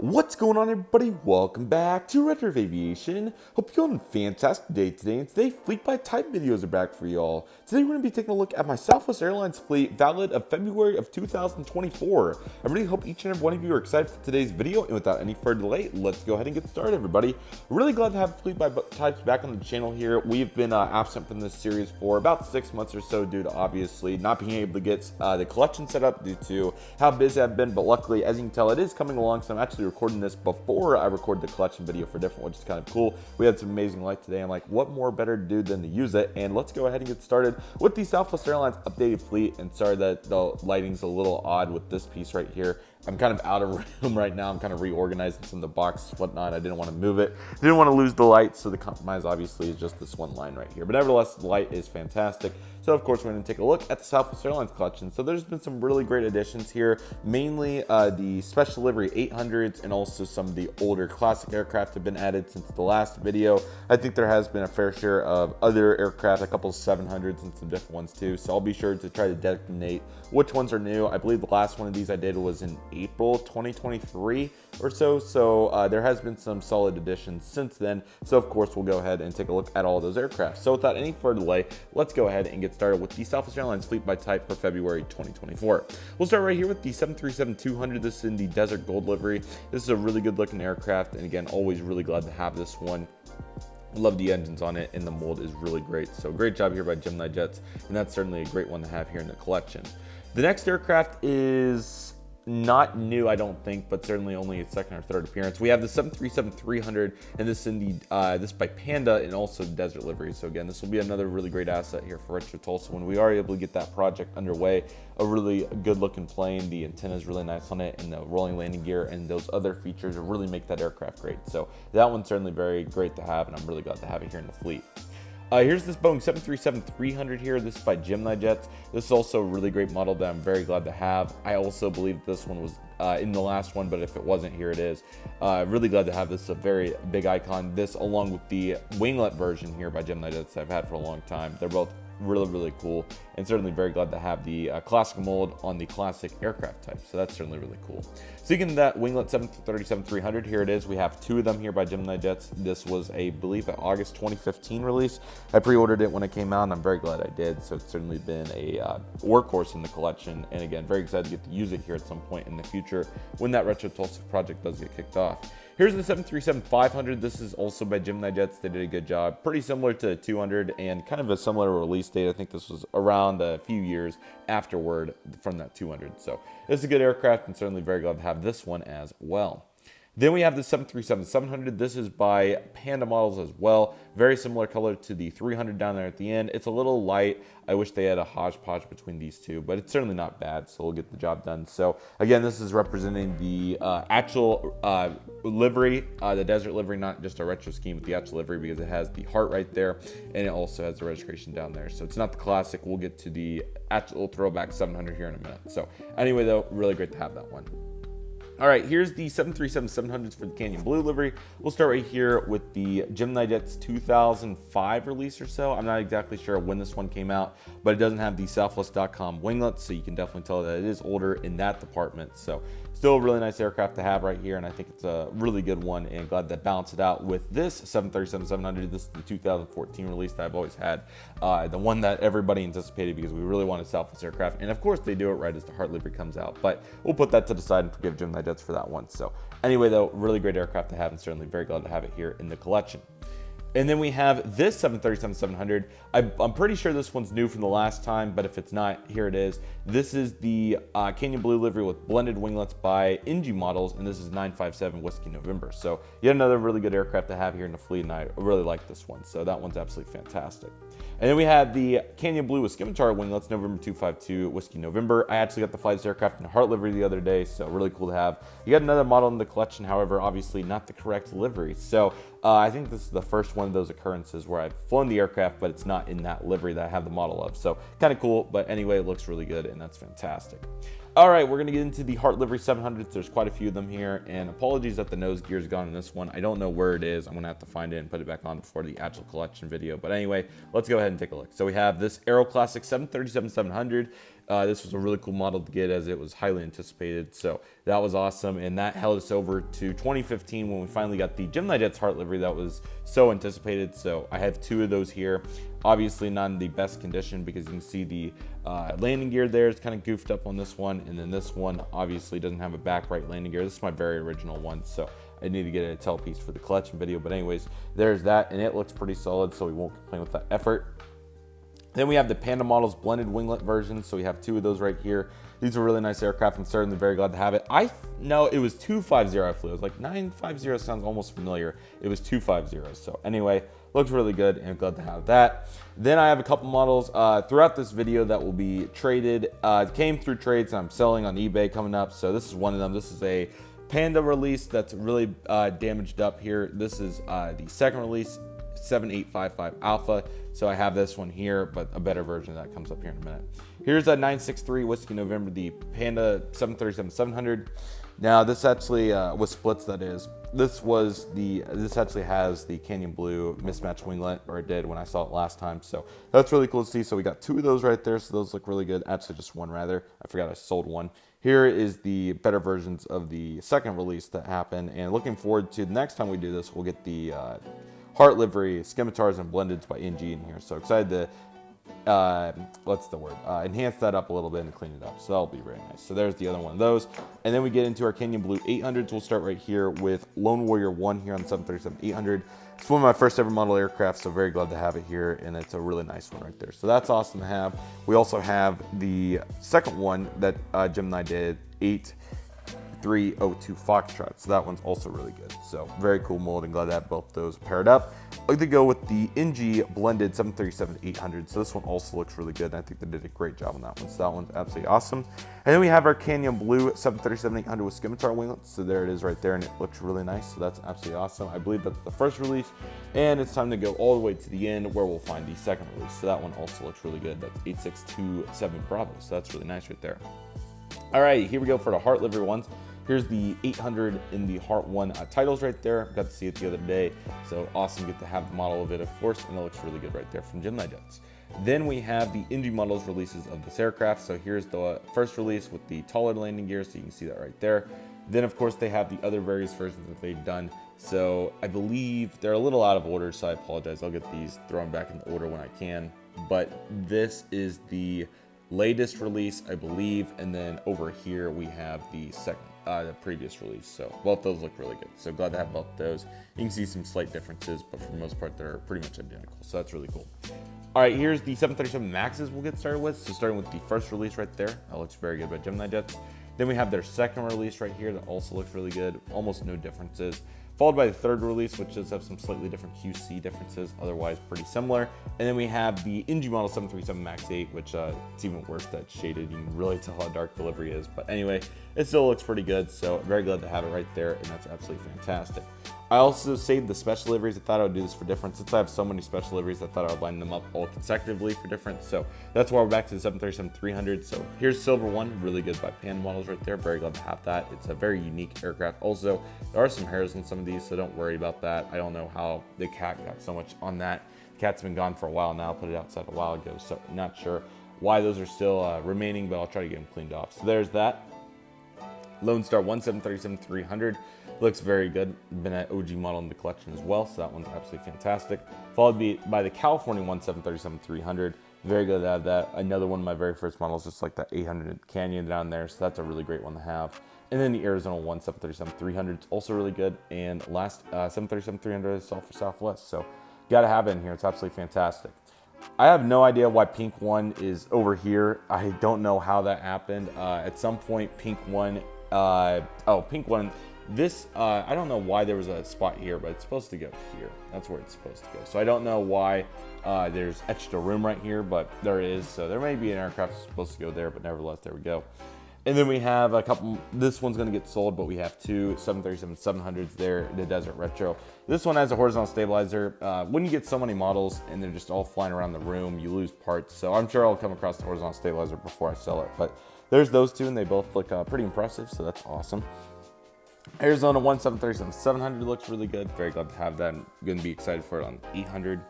What's going on, everybody? Welcome back to Redriveraviation. Hope you're having a fantastic day today. And today, fleet by type videos are back for y'all. Today, we're going to be taking a look at my Southwest Airlines fleet, valid of February of 2024. I really hope each and every one of you are excited for today's video. And without any further delay, let's go ahead and get started, everybody. Really glad to have fleet by types back on the channel here. We've been absent from this series for about 6 months or so due to obviously not being able to get the collection set up due to how busy I've been. But luckily, as you can tell, it is coming along. So I'm actually recording this before I record the collection video for different, which is kind of cool. We had some amazing light today. I'm like, what more better to do than to use it? And let's go ahead and get started with the Southwest Airlines updated fleet. And sorry that the lighting's a little odd with this piece right here. I'm kind of out of room right now. I'm kind of reorganizing some of the boxes, whatnot. I didn't want to move it. Didn't want to lose the light. So the compromise obviously is just this one line right here. But nevertheless, the light is fantastic. So of course, we're going to take a look at the Southwest Airlines collection. So there's been some really great additions here, mainly the special livery 800s and also some of the older classic aircraft have been added since the last video. I think there has been a fair share of other aircraft, a couple of 700s and some different ones too. So I'll be sure to try to designate which ones are new. I believe the last one of these I did was in April 2023 or so. So there has been some solid additions since then. So of course, we'll go ahead and take a look at all those aircraft. So without any further delay, let's go ahead and get started with the Southwest Airlines fleet by type for February 2024. We'll start right here with the 737-200. This is in the Desert Gold livery. This is a really good looking aircraft. And again, always really glad to have this one. Love the engines on it, and the mold is really great. So great job here by GeminiJets, and that's certainly a great one to have here in the collection. The next aircraft is not new, I don't think, but certainly only its second or third appearance. We have the 737-300, and this in the this by Panda and also Desert livery. So again, this will be another really great asset here for Retro Tulsa when we are able to get that project underway. A really good looking plane. The antenna is really nice on it, and the rolling landing gear and those other features really make that aircraft great. So that one's certainly very great to have, and I'm really glad to have it here in the fleet. Here's this Boeing 737-300 here. This is by GeminiJets. This is also a really great model that I'm very glad to have. I also believe this one was in the last one, but if it wasn't, here it is. Really glad to have this, a very big icon. This along with the winglet version here by GeminiJets I've had for a long time. They're both really cool, and certainly very glad to have the classic mold on the classic aircraft type. So that's certainly really cool. Speaking of that winglet 737-300, here it is. We have two of them here by GeminiJets. This was I believe an August 2015 release. I pre-ordered it when it came out, and I'm very glad I did. So it's certainly been a workhorse in the collection, and again, very excited to get to use it here at some point in the future when that Retro Tulsa project does get kicked off. Here's the 737-500. This is also by GeminiJets. They did a good job. Pretty similar to the 200 and kind of a similar release date. I think this was around a few years afterward from that 200. So it's a good aircraft, and certainly very glad to have this one as well. Then we have the 737-700. This is by Panda models as well. Very similar color to the 300 down there at the end. It's a little light. I wish they had a hodgepodge between these two, but it's certainly not bad, so we'll get the job done. So again, this is representing the actual livery, the Desert livery, not just a retro scheme, but the actual livery, because it has the heart right there, and it also has the registration down there. So it's not the classic. We'll get to the actual throwback 700 here in a minute. So anyway, though, really great to have that one. All right, here's the 737-700s for the Canyon Blue livery. We'll start right here with the GeminiJets 2005 release or so. I'm not exactly sure when this one came out, but it doesn't have the Southwest.com winglets, so you can definitely tell that it is older in that department. So still a really nice aircraft to have right here, and I think it's a really good one, and glad to balance it out with this 737-700. This is the 2014 release that I've always had, the one that everybody anticipated because we really wanted Southwest aircraft, and of course they do it right as the heart livery comes out, but we'll put that to the side and forgive GeminiJets for that one. So anyway, though, really great aircraft to have, and certainly very glad to have it here in the collection. And then we have this 737-700. I'm pretty sure this one's new from the last time, but if it's not, here it is. This is the Canyon Blue livery with blended winglets by NG models, and this is 957 Whiskey November. So yet another really good aircraft to have here in the fleet, and I really like this one. So that one's absolutely fantastic. And then we have the Canyon Blue with Scimitar winglets, November 252 Whiskey November. I actually got the flight aircraft in the heart livery the other day, so really cool to have. You got another model in the collection, however, obviously not the correct livery. So I think this is the first one of those occurrences where I've flown the aircraft, but it's not in that livery that I have the model of. So kind of cool, but anyway, it looks really good, and that's fantastic. All right, we're going to get into the heart livery 700s. There's quite a few of them here, and apologies that the nose gear is gone in this one. I don't know where it is. I'm going to have to find it and put it back on before the actual collection video. But anyway, let's go ahead and take a look. So we have this Aero Classic 737-700. This was a really cool model to get as it was highly anticipated. So that was awesome. And that held us over to 2015 when we finally got the GeminiJets heart livery that was so anticipated. So I have 2 of those here. Obviously not in the best condition because you can see the landing gear there is kind of goofed up on this one. And then this one obviously doesn't have a back right landing gear. This is my very original one. So I need to get a tail piece for the collection video. But anyways, there's that. And it looks pretty solid. So we won't complain with that effort. Then we have the Panda models blended winglet version. So we have 2 of those right here. These are really nice aircraft. I'm certainly very glad to have it. I know it was 250 I flew. It was like 950 sounds almost familiar. It was 250. So anyway, looks really good and glad to have that. Then I have a couple models throughout this video that will be traded. Came through trades and I'm selling on eBay coming up. So this is one of them. This is a Panda release that's really damaged up here. This is the second release, 7855 Alpha. So I have this one here, but a better version of that comes up here in a minute. Here's a 963 Whiskey November, the Panda 737-700. Now this actually with splits, that is. This actually has the Canyon Blue mismatched winglet, or it did when I saw it last time. So that's really cool to see. So we got 2 of those right there. So those look really good. Actually just one rather. I forgot I sold one. Here is the better versions of the second release that happened. And looking forward to the next time we do this, we'll get the heart livery, scimitars, and blendeds by NG in here. So excited to enhance that up a little bit and clean it up. So that'll be very nice. So there's the other one of those. And then we get into our Canyon Blue 800s. We'll start right here with Lone Warrior 1 here on 737-800. It's one of my first ever model aircraft, so very glad to have it here, and it's a really nice one right there. So that's awesome to have. We also have the second one that Gemini did, 8302 Foxtrot. So that one's also really good. So very cool mold, and glad to have both those paired up. I like to go with the NG blended 737-800. So this one also looks really good, and I think they did a great job on that one. So that one's absolutely awesome. And then we have our Canyon Blue 737-800 with scimitar winglets. So there it is right there, and it looks really nice. So that's absolutely awesome. I believe that's the first release, and it's time to go all the way to the end where we'll find the second release. So that one also looks really good. That's 8627 Bravo. So that's really nice right there. All right, here we go for the heart livery ones. Here's the 800 in the Heart 1 titles right there. Got to see it the other day. So awesome, get to have the model of it, of course, and it looks really good right there from GeminiJets. Then we have the NG models releases of this aircraft. So here's the first release with the taller landing gear, so you can see that right there. Then, of course, they have the other various versions that they've done. So I believe they're a little out of order, so I apologize. I'll get these thrown back in the order when I can. But this is the latest release, I believe, and then over here we have the second, the previous release. So both those look really good. So glad to have both those. You can see some slight differences, but for the most part, they're pretty much identical. So that's really cool. All right, here's the 737 Maxes we'll get started with. So starting with the first release right there, that looks very good by GeminiJets. Then we have their second release right here that also looks really good, almost no differences. Followed by the third release, which does have some slightly different QC differences, otherwise pretty similar. And then we have the NG model 737 MAX 8, which it's even worse that shaded. You can really tell how dark the livery is. But anyway, it still looks pretty good, so very glad to have it right there, and that's absolutely fantastic. I also saved the special liveries. I thought I would do this for different. Since I have so many special liveries, I thought I would line them up all consecutively for different. So that's why we're back to the 737-300. So here's Silver One, really good by Panda models right there. Very glad to have that. It's a very unique aircraft. Also, there are some hairs on some of these, so don't worry about that. I don't know how the cat got so much on that. The cat's been gone for a while now. I put it outside a while ago, so not sure why those are still remaining, but I'll try to get them cleaned off. So there's that. Lone Star 737-300. Looks very good. Been an OG model in the collection as well, so that one's absolutely fantastic. Followed by the California 737-300. Very good to have that. Another one of my very first models, just like that 800 Canyon down there, so that's a really great one to have. And then the Arizona 737-300 is also really good. And last 737-300 is all for Southwest, so gotta have it in here. It's absolutely fantastic. I have no idea why Pink One is over here. I don't know how that happened. At some point, Pink One, Pink One. This, I don't know why there was a spot here, but it's supposed to go here. That's where it's supposed to go. So I don't know why there's extra room right here, but there is. So there may be an aircraft that's supposed to go there, but nevertheless, there we go. And then we have a couple, this one's gonna get sold, but we have two 737-700s there, the Desert Retro. This one has a horizontal stabilizer. When you get so many models and they're just all flying around the room, you lose parts. So I'm sure I'll come across the horizontal stabilizer before I sell it. But there's those two, and they both look pretty impressive, so that's awesome. Arizona 737-700 looks really good. Very glad to have that. I'm going to be excited for it on 800.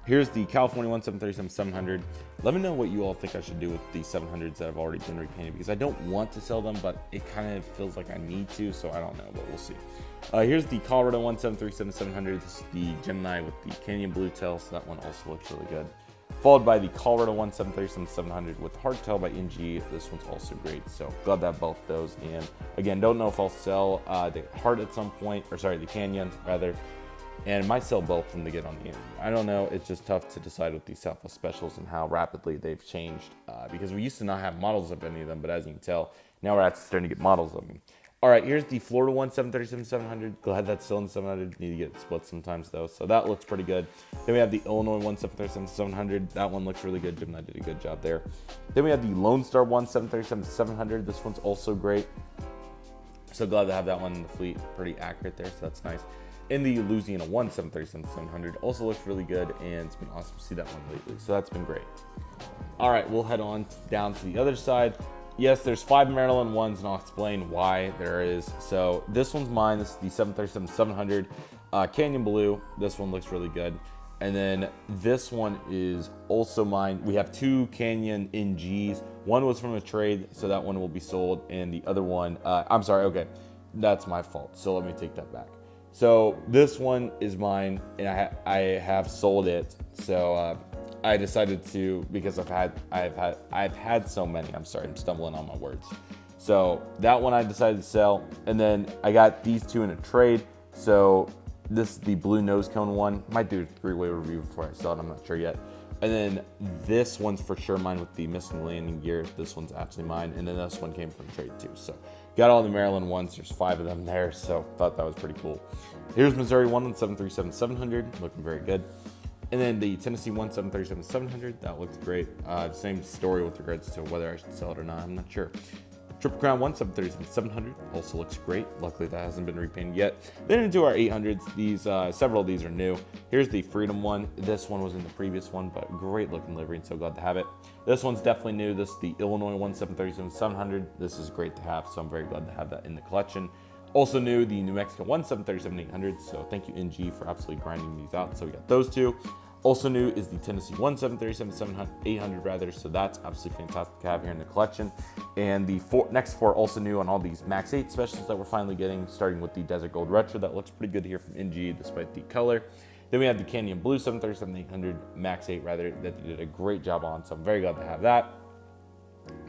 Here's the California 737-700. Let me know what you all think I should do with the 700s that have already been repainted, because I don't want to sell them, but it kind of feels like I need to, so I don't know, but we'll see. Here's the Colorado 737-700. This is the Gemini with the Canyon blue tail, so that one also looks really good. Followed by the Colorado 737-700 with Hardtail by NG. This one's also great, so glad to have both those. And again, don't know if I'll sell the Hard at some point, or sorry, the Canyon rather, and might sell both of them to get on the internet. I don't know, it's just tough to decide with these Southwest specials and how rapidly they've changed, because we used to not have models of any of them, but as you can tell, now we're actually starting to get models of them. All right, here's the Florida 737-700. Glad that's still in the 700. Need to get it split sometimes though, so that looks pretty good. Then we have the Illinois 737-700. That one looks really good. Gemini did a good job there. Then we have the Lone Star 737-700. This one's also great. So glad to have that one in the fleet. Pretty accurate there, so that's nice. And the Louisiana 737-700 also looks really good, and it's been awesome to see that one lately. So that's been great. All right, we'll head on down to the other side. Yes, there's 5 Maryland ones, and I'll explain why there is. So this one's mine. This is the 737-700 Canyon Blue. This one looks really good. And then this one is also mine. We have 2 Canyon NGs. One was from a trade, so that one will be sold. And the other one, I'm sorry, okay, that's my fault. So let me take that back. So this one is mine, and I have sold it. So I decided to, because I've had so many. I'm sorry, I'm stumbling on my words. So that one I decided to sell, and then I got these 2 in a trade. So this is the blue nose cone one. Might do a 3-way review before I sell it. I'm not sure yet. And then this one's for sure mine with the missing landing gear. This one's actually mine, and then this one came from trade too. So got all the Maryland ones. There's 5 of them there, so thought that was pretty cool. Here's Missouri 737-700, looking very good. And then the Tennessee 737-700, that looks great. Same story with regards to whether I should sell it or not, I'm not sure. Triple Crown 737-700 also looks great. Luckily that hasn't been repainted yet. Then into our 800s, these several of these are new. Here's the Freedom one. This one was in the previous one, but great looking livery, and so glad to have it. This one's definitely new. This is the Illinois 737-700. This is great to have, so I'm very glad to have that in the collection. Also new, the New Mexico 737-800. So thank you NG for absolutely grinding these out. So we got those 2. Also new is the Tennessee 737-800 rather, so that's absolutely fantastic to have here in the collection. And the next 4 also new on all these Max 8 specials that we're finally getting, starting with the Desert Gold Retro. That looks pretty good here from NG despite the color. Then we have the Canyon Blue 737-800 Max 8 rather, that they did a great job on, so I'm very glad to have that.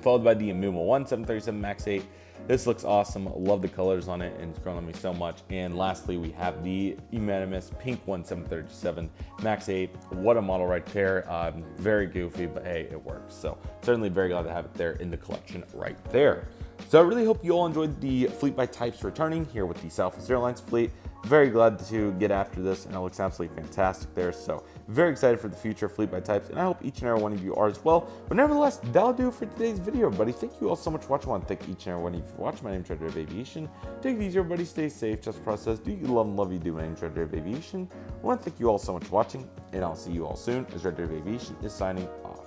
Followed by the Amuma 737 Max 8. This looks awesome. Love the colors on it, and it's grown on me so much. And lastly, we have the unanimous pink 737 Max 8. What a model right there. Very goofy, but hey, it works. So certainly very glad to have it there in the collection right there. So I really hope you all enjoyed the Fleet by Types returning here with the Southwest Airlines fleet. Very glad to get after this, and it looks absolutely fantastic there. So very excited for the future of Fleet by Types, and I hope each and every one of you are as well. But nevertheless, that'll do it for today's video, everybody. Thank you all so much for watching. I want to thank each and every one of you for watching. My name is Redriveraviation. Take it easy, everybody. Stay safe. Just process. Do you love and love you do. My name is Redriveraviation. I want to thank you all so much for watching, and I'll see you all soon as Redriveraviation is signing off.